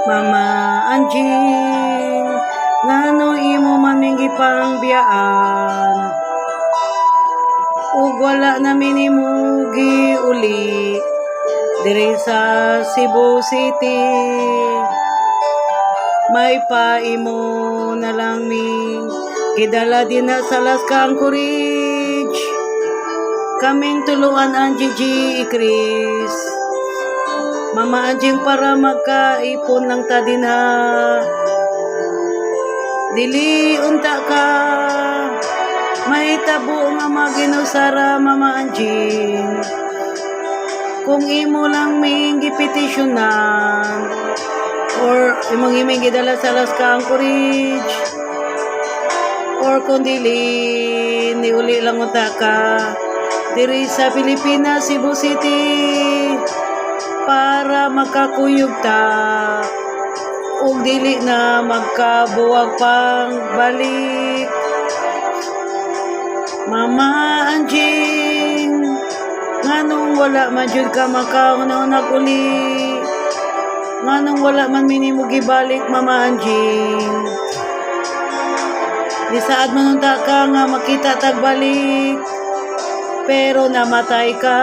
Mama Anjing, ngano imo maminggi pang biyaan, ug wala na minimugi uli diri sa Cebu City. May paimo na lang ming kidala din na sa Las Anchorage. Kaming tuluan ang Gigi Chris, Mama Anjing, para magkaipon lang ta din ha. Dili unta ka may tabo nga maginusara, Mama Anjing. Kung imo lang may gipetisyonan or imong iming gidala sa Las Anchorage, or kung dili ni uli lang unta ka diri sa Pilipinas, Cebu City, para makakuyog ta ug dili na magkabuwag pang balik. Mama Anjing, nganong wala man jud ka makauna-una uli, nganong wala man minimo gibalik, Mama Anjing. Di saad man unta ka nga makita tagbalik, pero namatay ka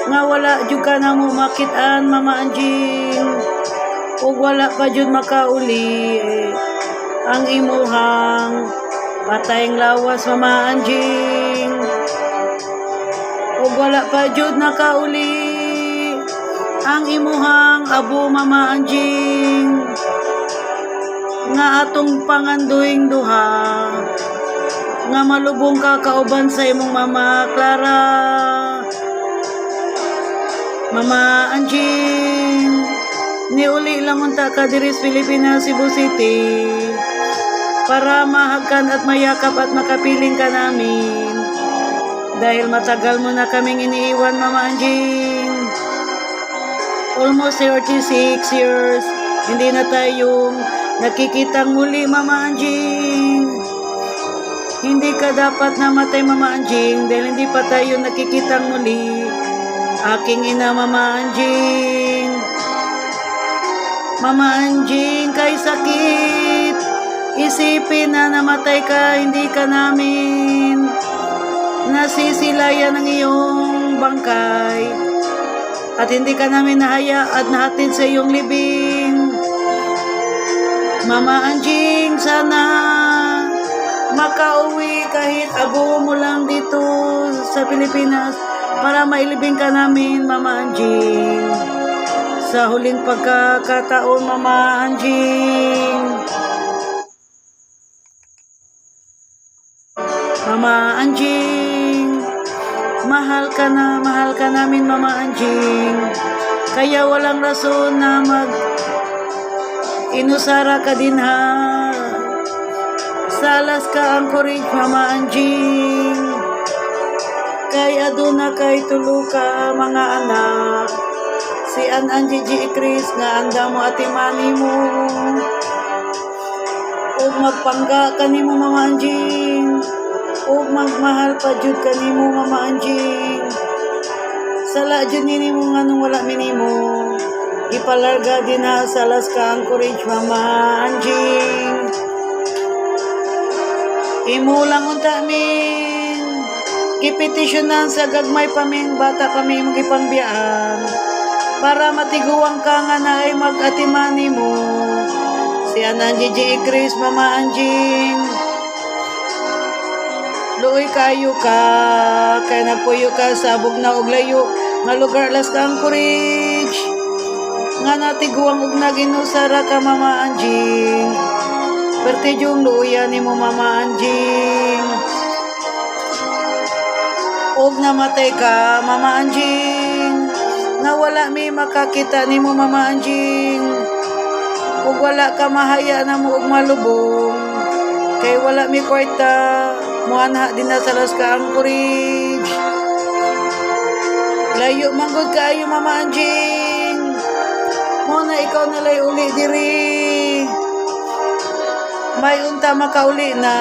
nga wala jud ka na mo makit-an, Mama Anjing, ug wala pa jud makauli ang imuhang patayng lawas, Mama Anjing, ug wala pa jud nakauli ang imuhang abo, Mama Anjing, nga atong pangandoing duha nga malubong ka kauban sa imong Mama Clara. Mama Anjing, niuli lang unta ka diri sa Pilipinas, Cebu City, para mahagkan at mayakap at makapiling ka namin. Dahil matagal mo na kaming iniiwan, Mama Anjing. Almost 36 years, hindi na tayong nakikitang muli, Mama Anjing. Hindi ka dapat namatay, Mama Anjing, dahil hindi pa tayo nakikitang muli. Aking ina, Mama Anjing. Mama Anjing, kay sakit isipin na namatay ka, hindi ka namin nasisilayan ng iyong bangkay, at hindi ka namin nahaya at nahatid sa iyong libing. Mama Anjing, sana makauwi kahit abo mo lang dito sa Pilipinas para mailibing ka namin, Mama Anjing. Sa huling pagkakataon, Mama Anjing. Mama Anjing, mahal ka namin, Mama Anjing. Kaya walang rason na inusara ka din ha sa Las Anchorage, Mama Anjing. Kaya doon na kay tulo ka mga anak, si Gigi Chris nga anda mo ati mani mo, ug magpangga ka nimo, Mama Anjing, ug magmahal pa jud ka nimo, Mama Anjing. Sala jud nimo nganong wala minimo ipalarga din na sa Las Anchorage, Mama Anjing. Imo lang unta min gipetisyonan sa gagmay paming bata pami imong gipangbiyaan para matiguang ka nga na ay mag-atimani mo si Gigi Chris, Mama Anjing. Luoy kayo ka kay nagpuyo ka sa bugnaw og layo nga lugar, Las Anchorage, nga natiguang og naginusara ka, Mama Anjing. Perte yung luuyan ni mo, Mama Anjing, ug namatay ka, Mama Anjing, nga wala may makakita ni mo, Mama Anjing, ug wala ka mahaya na mo og malubong kay wala may kwarta muanha din na sa Las Anchorage. Layo manggod kaayo, Mama Anjing, mo na ikaw nalay uli diri, may unta makauli na